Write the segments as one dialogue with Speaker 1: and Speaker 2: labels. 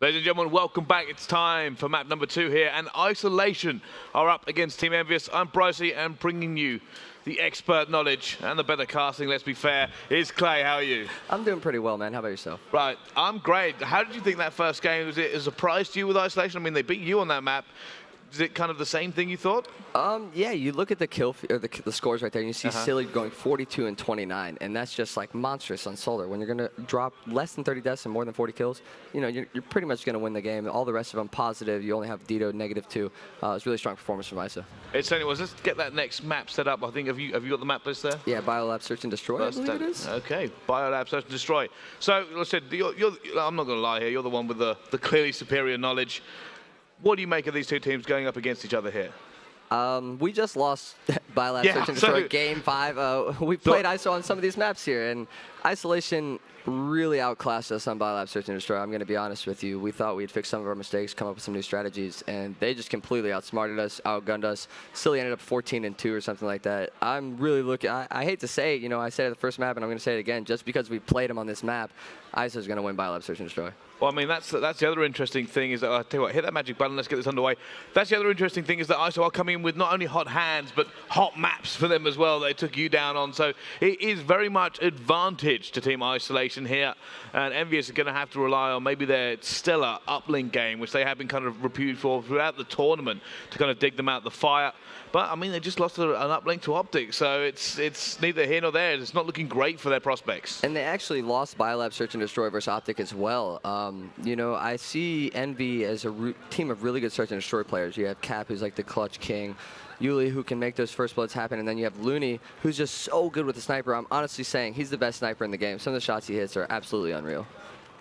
Speaker 1: Ladies and gentlemen, welcome back. It's time for map number 2 here, and Isolation are up against Team EnVy. I'm Brycey, and bringing you the expert knowledge and the better casting, let's be fair, is Clay. How are you?
Speaker 2: I'm doing pretty well, man. How about yourself?
Speaker 1: Right, I'm great. How did you think that first game? Was it a surprise to you with Isolation? I mean, they beat you on that map. Is it kind of the same thing you thought?
Speaker 2: Yeah, you look at the the scores right there, and you see Silly going 42 and 29, and that's just like monstrous on Solar. When you're gonna drop less than 30 deaths and more than 40 kills, you know you're pretty much gonna win the game. All the rest of them positive. You only have Dito -2. It's really strong performance from ISO.
Speaker 1: It certainly was. Let's get that next map set up. I think have you got the map list there?
Speaker 2: Yeah, Biolab Search and Destroy. I believe it is.
Speaker 1: Okay, Biolab Search and Destroy. So, like I said, I'm not gonna lie here. You're the one with the clearly superior knowledge. What do you make of these two teams going up against each other here?
Speaker 2: We just lost Biolab Search and Destroy Game 5. We played ISO on some of these maps here, and Isolation really outclassed us on Biolab Search and Destroy. I'm going to be honest with you. We thought we'd fix some of our mistakes, come up with some new strategies, and they just completely outsmarted us, outgunned us. Silly ended up 14 and 2 or something like that. I'm really looking. I hate to say it, you know, I said it the first map, and I'm going to say it again. Just because we played them on this map, ISO is going to win Biolab Search and Destroy.
Speaker 1: Well, I mean, that's the other interesting thing is that, I'll tell you what, hit that magic button, let's get this underway. That's the other interesting thing is that ISO are coming in with not only hot hands, but hot maps for them as well. They took you down on, so it is very much advantage to Team Isolation here. And EnVy is going to have to rely on maybe their stellar uplink game, which they have been kind of reputed for throughout the tournament, to kind of dig them out the fire. But, I mean, they just lost an uplink to Optic, so it's neither here nor there. It's not looking great for their prospects.
Speaker 2: And they actually lost Biolab Search and Destroy versus Optic as well. You know, I see EnVy as a team of really good Search and Destroy players. You have Cap, who's like the clutch king. Yuli, who can make those first bloods happen, and then you have Looney, who's just so good with the sniper. I'm honestly saying he's the best sniper in the game. Some of the shots he hits are absolutely unreal.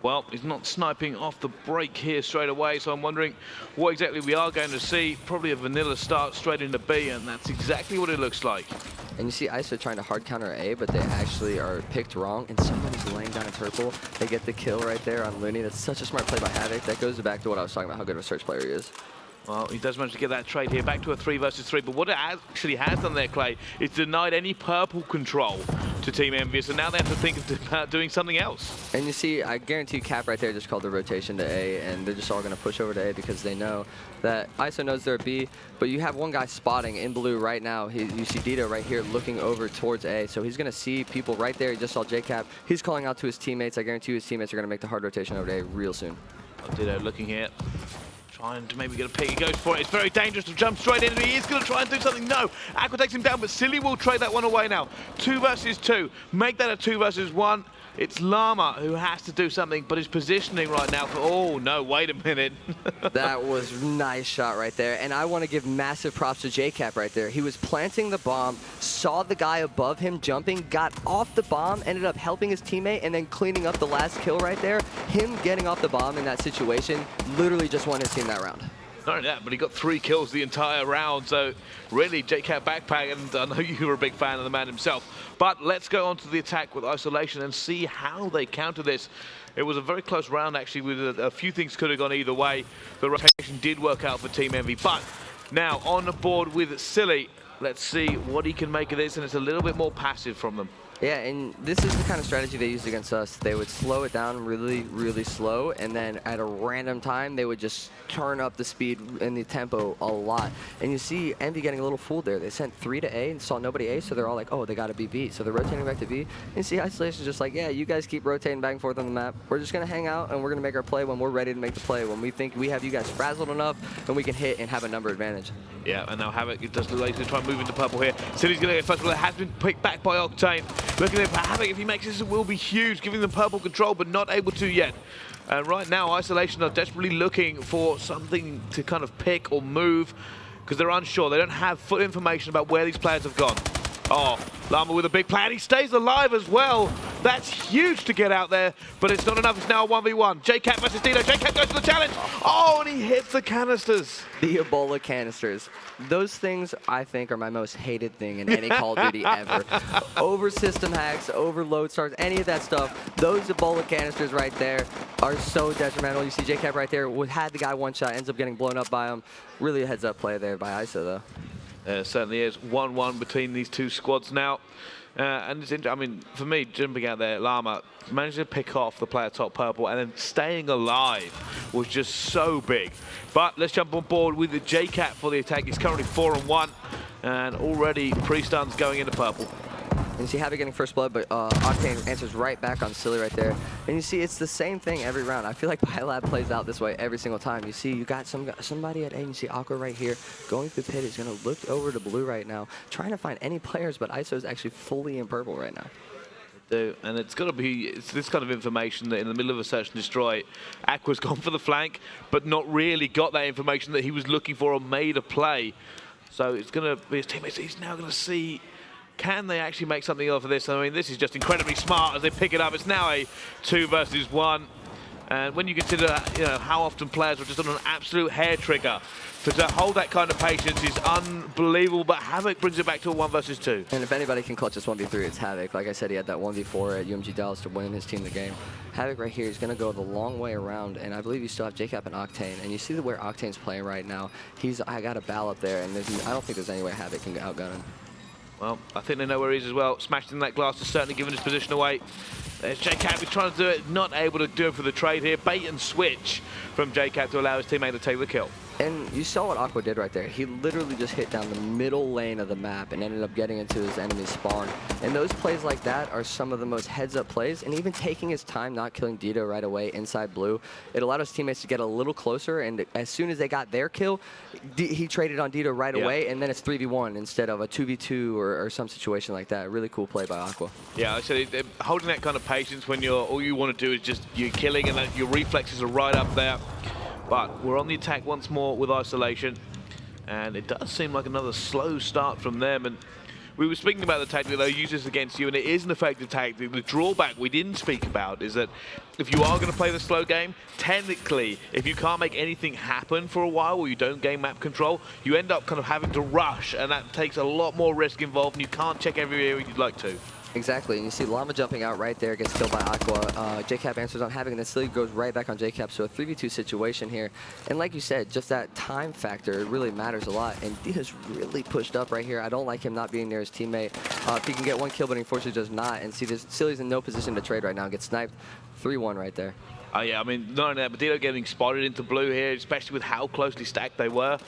Speaker 1: Well, he's not sniping off the break here straight away, so I'm wondering what exactly we are going to see. Probably a vanilla start straight into B, and that's exactly what it looks like.
Speaker 2: And you see ISO trying to hard counter A, but they actually are picked wrong, and somebody's laying down in purple. They get the kill right there on Looney. That's such a smart play by Havoc. That goes back to what I was talking about, how good of a search player he is.
Speaker 1: Well, he does manage to get that trade here, back to a 3 versus 3, but what it actually has done there, Clay, is denied any purple control to Team EnVy, so now they have to think about doing something else.
Speaker 2: And you see, I guarantee Cap right there just called the rotation to A, and they're just all going to push over to A because they know that ISO knows they're B, but you have one guy spotting in blue right now. You see Dito right here looking over towards A, so he's going to see people right there. He just saw J-Cap. He's calling out to his teammates. I guarantee you his teammates are going to make the hard rotation over to A real soon.
Speaker 1: Dito looking here. Trying to maybe get a pick. He goes for it. It's very dangerous to jump straight in. He is going to try and do something. No. Aqua takes him down, but Silly will trade that one away now. 2 versus 2. Make that a 2 versus 1. It's Llama who has to do something, but his positioning right now for... Oh, no, wait a minute.
Speaker 2: That was a nice shot right there. And I want to give massive props to J-Cap right there. He was planting the bomb, saw the guy above him jumping, got off the bomb, ended up helping his teammate, and then cleaning up the last kill right there. Him getting off the bomb in that situation literally just won his team that round.
Speaker 1: Not only that, but he got 3 kills the entire round, so really, J-Cap backpack, and I know you were a big fan of the man himself. But let's go on to the attack with Isolation and see how they counter this. It was a very close round, actually, with a few things could have gone either way. The rotation did work out for Team EnVy, but now on the board with Silly. Let's see what he can make of this, and it's a little bit more passive from them.
Speaker 2: Yeah, and this is the kind of strategy they used against us. They would slow it down really, really slow, and then at a random time, they would just turn up the speed and the tempo a lot. And you see EnVy getting a little fooled there. They sent 3 to A and saw nobody A, so they're all like, oh, they got to be B. So they're rotating back to B. And you see Isolation's just like, yeah, you guys keep rotating back and forth on the map. We're just going to hang out, and we're going to make our play when we're ready to make the play, when we think we have you guys frazzled enough, and we can hit and have a number advantage.
Speaker 1: Yeah, and now Havoc, it does look like he's going to try and move into purple here. Silly's going to get first, but it has been picked back by Octane. Looking at Havoc, if he makes this, it will be huge, giving them purple control, but not able to yet. And right now, Isolation are desperately looking for something to kind of pick or move, because they're unsure. They don't have full information about where these players have gone. Oh, Llama with a big plan. He stays alive as well. That's huge to get out there, but it's not enough. It's now a 1v1. J-Cap versus Dito. J-Cap goes for the challenge. Oh, and he hits the canisters.
Speaker 2: The Ebola canisters. Those things, I think, are my most hated thing in any Call of Duty ever. Over system hacks, over load starts, any of that stuff. Those Ebola canisters right there are so detrimental. You see J-Cap right there, had the guy one shot, ends up getting blown up by him. Really a heads-up play there by ISO, though.
Speaker 1: There certainly is 1-1 between these two squads now. And it's I mean, for me, jumping out there, Llama managed to pick off the player top purple, and then staying alive was just so big. But let's jump on board with the JCat for the attack. He's currently 4-1, and already pre-stuns going into purple.
Speaker 2: And you see Havoc getting first blood, but Octane answers right back on Silly right there. And you see it's the same thing every round. I feel like Bylab plays out this way every single time. You see you got somebody at A, and you see Aqua right here going through pit. He's going to look over to blue right now, trying to find any players, but ISO is actually fully in purple right now.
Speaker 1: And it's got to be this kind of information that in the middle of a search and destroy, Aqua's gone for the flank, but not really got that information that he was looking for or made a play. So it's going to be his teammates. He's now going to see, can they actually make something off of this? I mean, this is just incredibly smart as they pick it up. It's now a 2 versus 1. And when you consider how often players are just on an absolute hair trigger, to hold that kind of patience is unbelievable, but Havoc brings it back to a 1 versus 2.
Speaker 2: And if anybody can clutch this 1v3, it's Havoc. Like I said, he had that 1v4 at UMG Dallas to win his team the game. Havoc right here is going to go the long way around, and I believe you still have JCap and Octane. And you see where Octane's playing right now. I got a ball up there, and I don't think there's any way Havoc can outgun him.
Speaker 1: Well, I think they know where he is as well. Smashed in that glass has certainly given his position away. There's JCat, he's trying to do it, not able to do it for the trade here. Bait and switch from JCat to allow his teammate to take the kill.
Speaker 2: And you saw what Aqua did right there. He literally just hit down the middle lane of the map and ended up getting into his enemy's spawn. And those plays like that are some of the most heads-up plays. And even taking his time, not killing Dito right away inside blue, it allowed his teammates to get a little closer. And as soon as they got their kill, he traded on Dito right away. And then it's 3v1 instead of a 2v2 or some situation like that. Really cool play by Aqua.
Speaker 1: Yeah, so holding that kind of patience when all you want to do is just you're killing and your reflexes are right up there. But we're on the attack once more with Isolation, and it does seem like another slow start from them. And we were speaking about the tactic they'll use this against you, and it is an effective tactic. The drawback we didn't speak about is that if you are going to play the slow game, technically, if you can't make anything happen for a while or you don't gain map control, you end up kind of having to rush, and that takes a lot more risk involved, and you can't check every area you'd like to.
Speaker 2: Exactly, and you see Llama jumping out right there, gets killed by Aqua. JCap answers on Havoc, and then Silly goes right back on JCap, so a 3v2 situation here. And like you said, just that time factor, it really matters a lot. And Dita's really pushed up right here. I don't like him not being near his teammate. If he can get one kill, but unfortunately does not. And see, Silly's in no position to trade right now. Gets sniped, 3-1 right there.
Speaker 1: Yeah, I mean, not only that, but Dito getting spotted into blue here, especially with how closely stacked they were.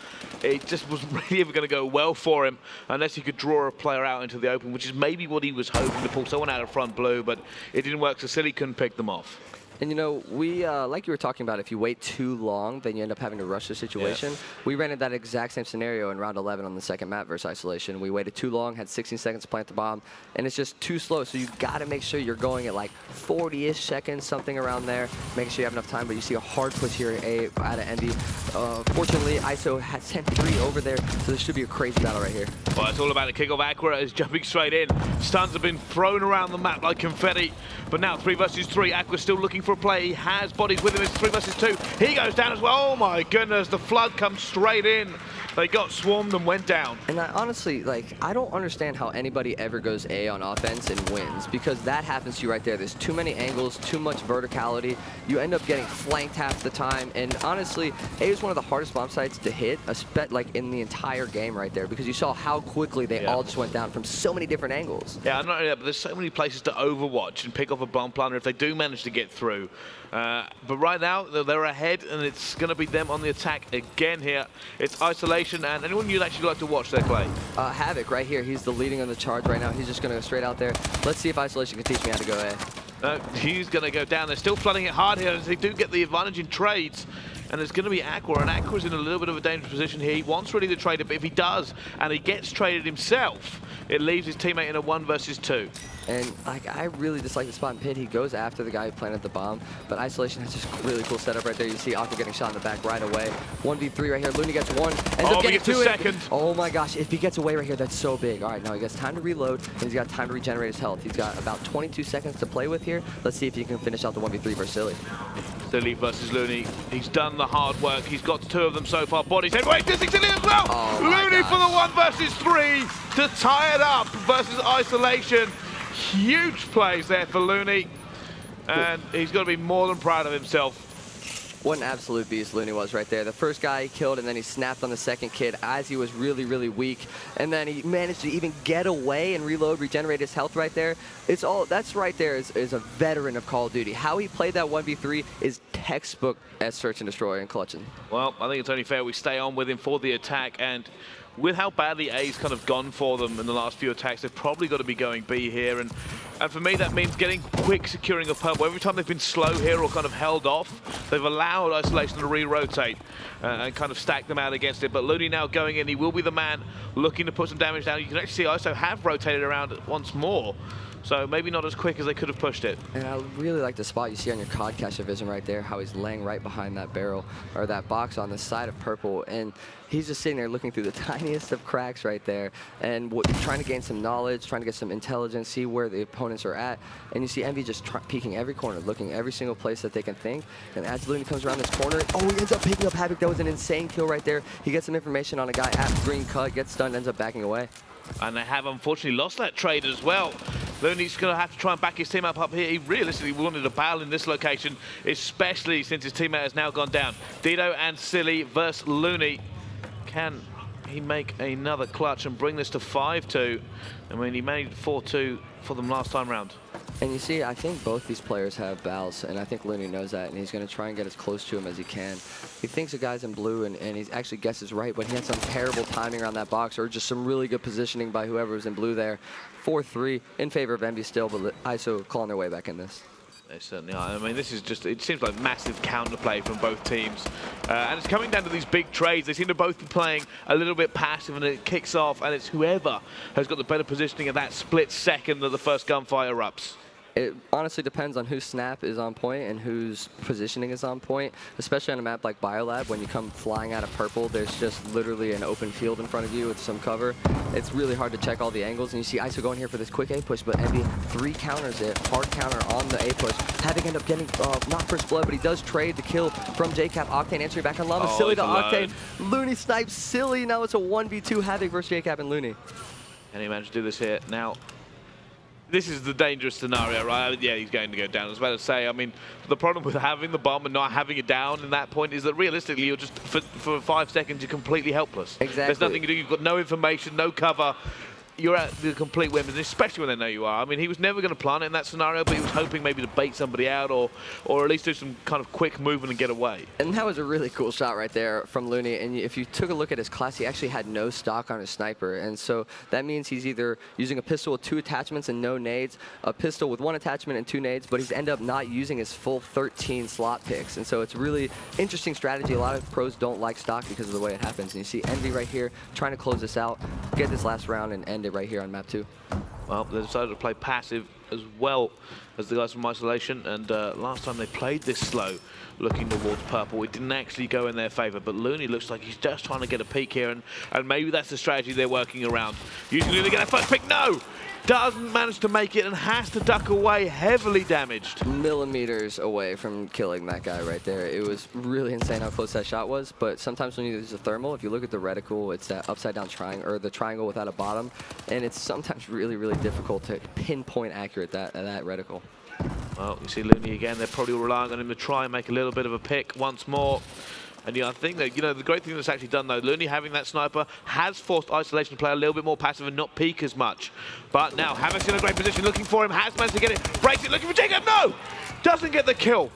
Speaker 1: It just wasn't really ever going to go well for him unless he could draw a player out into the open, which is maybe what he was hoping to pull someone out of front blue, but it didn't work, so Silly couldn't pick them off.
Speaker 2: And you know, we, like you were talking about, if you wait too long, then you end up having to rush the situation. Yeah. We ran into that exact same scenario in round 11 on the second map versus Isolation. We waited too long, had 16 seconds to plant the bomb, and it's just too slow. So you got to make sure you're going at like 40-ish seconds, something around there, making sure you have enough time. But you see a hard push here out of EnVy. Fortunately, ISO has sent 3 over there, so this should be a crazy battle right here.
Speaker 1: Well, it's all about the kickoff. Aqua is jumping straight in. Stuns have been thrown around the map like confetti, but now 3 versus 3. Aqua's still looking for a play. He has bodies with him. It's 3 versus 2. He goes down as well. Oh my goodness, the flood comes straight in. They got swarmed and went down. And
Speaker 2: I honestly, I don't understand how anybody ever goes A on offense and wins, because that happens to you right there. There's too many angles, too much verticality. You end up getting flanked half the time. And honestly, A is one of the hardest bomb sites to hit, like in the entire game right there, because you saw how quickly they all just went down from so many different angles.
Speaker 1: Yeah, not only that, but there's so many places to overwatch and pick off a bomb planter if they do manage to get through. But right now, they're ahead, and it's going to be them on the attack again here. It's Isolation, and anyone you'd actually like to watch their play?
Speaker 2: Havoc right here. He's the leading on the charge right now. He's just going to go straight out there. Let's see if Isolation can teach me how to go A.
Speaker 1: He's going to go down. They're still flooding it hard here as they do get the advantage in trades. And there's going to be Aqua, and Aqua's in a little bit of a dangerous position here. He wants really to trade it, but if he does, and he gets traded himself, it leaves his teammate in a 1 versus 2.
Speaker 2: And I really dislike the spot in pit. He goes after the guy who planted the bomb, but Isolation has just really cool setup right there. You see Aqua getting shot in the back right away. 1v3 right here. Looney gets 1. Ends up getting 2.
Speaker 1: Second.
Speaker 2: Oh my gosh, if he gets away right here, that's so big. All right, now he gets time to reload, and he's got time to regenerate his health. He's got about 22 seconds to play with here. Let's see if he can finish out the 1v3 versus Silly.
Speaker 1: Silly versus Looney. He's done the hard work. He's got 2 of them so far. Bodies everywhere. Dissing Silly as well.
Speaker 2: Oh
Speaker 1: Looney for the 1 versus 3 to tie it up versus Isolation. Huge plays there for Looney, and he's got to be more than proud of himself.
Speaker 2: What an absolute beast Looney was right there. The first guy he killed, and then he snapped on the second kid as he was really, really weak. And then he managed to even get away and reload, regenerate his health right there. It's all, that's right there is a veteran of Call of Duty. How he played that 1v3 is textbook as Search and Destroy and clutching.
Speaker 1: Well, I think it's only fair we stay on with him for the attack, and with how badly A's kind of gone for them in the last few attacks, they've probably got to be going B here. And for me, that means getting quick securing of purple. Every time they've been slow here or kind of held off, they've allowed Isolation to re-rotate and kind of stack them out against it. But Looney now going in, he will be the man looking to put some damage down. You can actually see ISO have rotated around once more. So maybe not as quick as they could have pushed it. And
Speaker 2: I really like the spot you see on your COD cache of vision right there, how he's laying right behind that barrel, or that box on the side of purple. And he's just sitting there looking through the tiniest of cracks right there and trying to gain some knowledge, trying to get some intelligence, see where the opponents are at. And you see EnVy just peeking every corner, looking every single place that they can think. And as Looney comes around this corner, oh, he ends up picking up Havoc. That was an insane kill right there. He gets some information on a guy at green cut, gets stunned, ends up backing away.
Speaker 1: And they have unfortunately lost that trade as well. Looney's going to have to try and back his team up here. He realistically wanted a battle in this location, especially since his teammate has now gone down. Dido and Silly versus Looney. Can he make another clutch and bring this to 5-2? I mean, he made 4-2 for them last time round.
Speaker 2: And you see, I think both these players have Bals, and I think Looney knows that, and he's going to try and get as close to him as he can. He thinks the guy's in blue, and he actually guesses right, but he had some terrible timing around that box, or just some really good positioning by whoever was in blue there. 4-3 in favor of EnVy still, but ISO calling their way back in this.
Speaker 1: They certainly are. I mean, this is just, it seems like massive counterplay from both teams. And it's coming down to these big trades. They seem to both be playing a little bit passive, and it kicks off, and it's whoever has got the better positioning at that split second that the first gunfire erupts.
Speaker 2: It honestly depends on whose snap is on point and whose positioning is on point, especially on a map like Biolab. When you come flying out of purple, there's just literally an open field in front of you with some cover. It's really hard to check all the angles, and you see ISO going here for this quick A push, but EnVy 3 counters it, hard counter on the A push. Havoc end up getting not first blood, but he does trade the kill from JCap. Octane answering back on Llama. Silly to Octane. Looney snipes Silly. Now it's a 1v2 Havoc versus JCap and Looney.
Speaker 1: And he managed to do this here. Now, this is the dangerous scenario, right? Yeah, he's going to go down. I was about to say, I mean, the problem with having the bomb and not having it down in that point is that realistically, you're just, for 5 seconds, you're completely helpless.
Speaker 2: Exactly.
Speaker 1: There's nothing to do. You've got no information, no cover. You're at the complete whim, especially when they know you are. I mean, he was never going to plant it in that scenario, but he was hoping maybe to bait somebody out or at least do some kind of quick movement and get away.
Speaker 2: And that was a really cool shot right there from Looney. And if you took a look at his class, he actually had no stock on his sniper. And so that means he's either using a pistol with 2 attachments and no nades, a pistol with 1 attachment and 2 nades, but he's ended up not using his full 13 slot picks. And so it's a really interesting strategy. A lot of pros don't like stock because of the way it happens. And you see EnVy right here trying to close this out, get this last round, and end it right here on map 2.
Speaker 1: Well, they decided to play passive as well as the guys from Isolation, and last time they played this slow, looking towards purple, it didn't actually go in their favor, but Looney looks like he's just trying to get a peek here, and maybe that's the strategy they're working around. Usually they get a first pick, no! Doesn't manage to make it and has to duck away, heavily damaged.
Speaker 2: Millimeters away from killing that guy right there. It was really insane how close that shot was, but sometimes when you use a thermal, if you look at the reticle, it's that upside down triangle, or the triangle without a bottom, and it's sometimes really, really difficult to pinpoint accurate that reticle.
Speaker 1: Well, you see Looney again, they're probably relying on him to try and make a little bit of a pick once more. And yeah, I think that, you know, the great thing that's actually done though, Looney having that sniper has forced Isolation to play a little bit more passive and not peek as much. But now Havoc's in a great position looking for him, has managed to get it, breaks it, looking for JCap, no! Doesn't get the kill.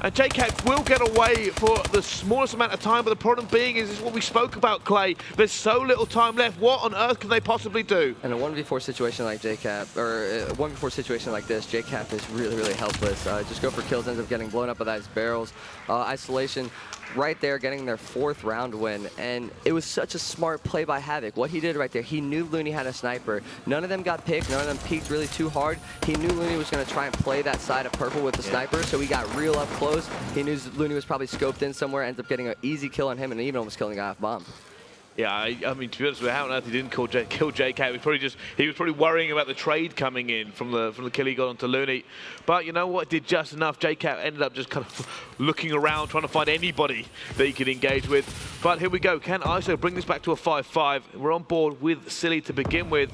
Speaker 1: And JCap will get away for the smallest amount of time, but the problem being is what we spoke about, Clay. There's so little time left. What on earth can they possibly do?
Speaker 2: In a 1v4 situation like JCap, or a 1v4 situation like this, JCap is really, really helpless. Just go for kills, ends up getting blown up by those barrels. Isolation right there getting their 4th round win, and it was such a smart play by Havoc. What he did right there, he knew Looney had a sniper. None of them got picked, none of them peeked really too hard. He knew Looney was going to try and play that side of purple with the sniper, so he got real up close. He knew Looney was probably scoped in somewhere, ends up getting an easy kill on him, and even almost killing the guy off bomb.
Speaker 1: Yeah, I mean, to be honest with you, how on earth he didn't kill JCap? He was probably worrying about the trade coming in from the kill he got onto Looney. But you know what? Did just enough. JCap ended up just kind of looking around, trying to find anybody that he could engage with. But here we go. Can ISO bring this back to a 5-5? We're on board with Silly to begin with.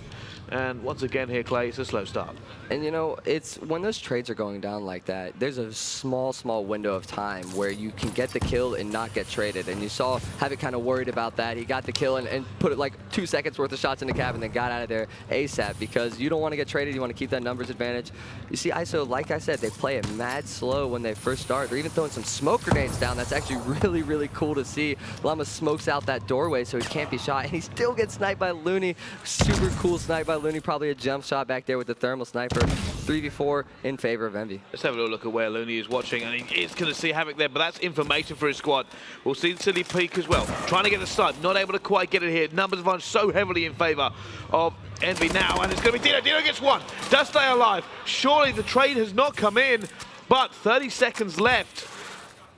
Speaker 1: And once again here, Clay, it's a slow start.
Speaker 2: And you know, it's when those trades are going down like that, there's a small window of time where you can get the kill and not get traded. And you saw Havoc kind of worried about that. He got the kill and put it like 2 seconds worth of shots in the cab and then got out of there ASAP because you don't want to get traded. You want to keep that numbers advantage. You see ISO, like I said, they play it mad slow when they first start. They're even throwing some smoke grenades down. That's actually really cool to see. Llama smokes out that doorway so he can't be shot, and he still gets sniped by Looney. Super cool snipe by Looney. Probably a jump shot back there with the thermal sniper. 3v4 in favor of EnVy.
Speaker 1: Let's have a little look at where Looney is watching, and he is going to see Havoc there, but that's information for his squad. We'll see Silly peek as well. Trying to get the snipe, not able to quite get it here. Numbers advantage so heavily in favor of EnVy now, and it's going to be Dino. Dino gets one, does stay alive. Surely the trade has not come in, but 30 seconds left.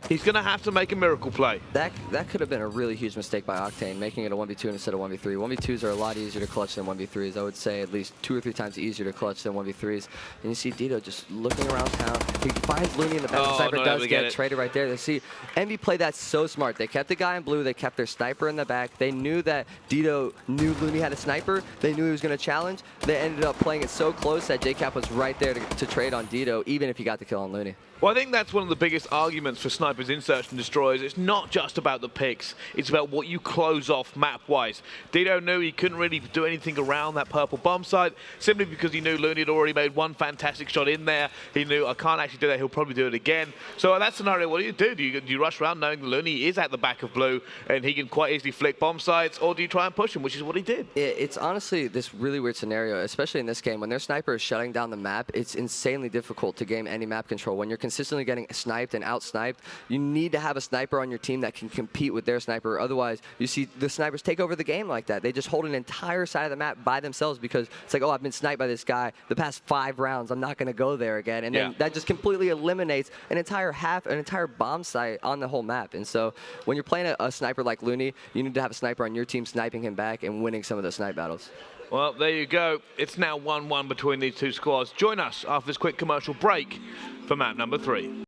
Speaker 1: He's going to have to make a miracle play.
Speaker 2: That could have been a really huge mistake by Octane, making it a 1v2 instead of 1v3. 1v2s are a lot easier to clutch than 1v3s. I would say at least 2 or 3 times easier to clutch than 1v3s. And you see Dito just looking around town. He finds Looney in the back. The sniper does get traded right there. They see EnVy play that so smart. They kept the guy in blue. They kept their sniper in the back. They knew that Dito knew Looney had a sniper. They knew he was going to challenge. They ended up playing it so close that JCap was right there to trade on Dito, even if he got the kill on Looney.
Speaker 1: Well, I think that's one of the biggest arguments for snipers in Search and Destroyers. It's not just about the picks, it's about what you close off map-wise. Dito knew he couldn't really do anything around that purple bomb site, simply because he knew Looney had already made one fantastic shot in there. He knew, I can't actually do that, he'll probably do it again. So in that scenario, what do? Do you rush around knowing that Looney is at the back of blue and he can quite easily flick bomb sites, or do you try and push him, which is what he did?
Speaker 2: It's honestly this really weird scenario, especially in this game. When their sniper is shutting down the map, it's insanely difficult to game any map control. When you're consistently getting sniped and out-sniped, you need to have a sniper on your team that can compete with their sniper. Otherwise, you see the snipers take over the game like that. They just hold an entire side of the map by themselves because it's like, oh, I've been sniped by this guy the past 5 rounds. I'm not going to go there again. And then that just completely eliminates an entire bomb site on the whole map. And so when you're playing a sniper like Looney, you need to have a sniper on your team sniping him back and winning some of those snipe battles.
Speaker 1: Well, there you go. It's now 1-1 between these two squads. Join us after this quick commercial break for map number 3.